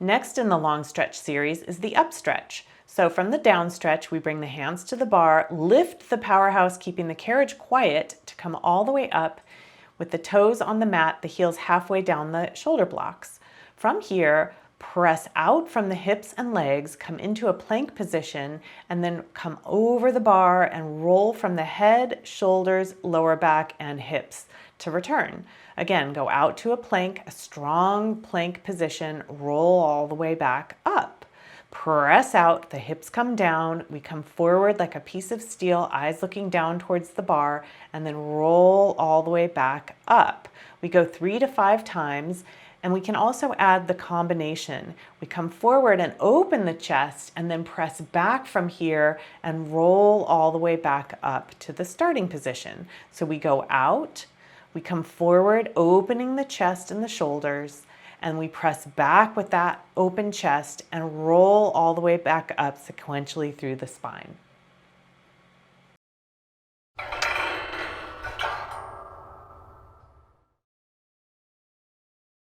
Next in the long stretch series is the up stretch. So from the down stretch, we bring the hands to the bar, lift the powerhouse, keeping the carriage quiet to come all the way up with the toes on the mat, the heels halfway down the shoulder blocks. From here, press out from the hips and legs, come into a plank position, and then come over the bar and roll from the head, shoulders, lower back, and hips to return. Again, go out to a plank, a strong plank position, roll all the way back up. Press out, the hips come down, we come forward like a piece of steel, eyes looking down towards the bar, and then roll all the way back up. We go 3 to 5 times, and we can also add the combination. We come forward and open the chest, and then press back from here and roll all the way back up to the starting position. So we go out, we come forward, opening the chest and the shoulders, and we press back with that open chest and roll all the way back up sequentially through the spine.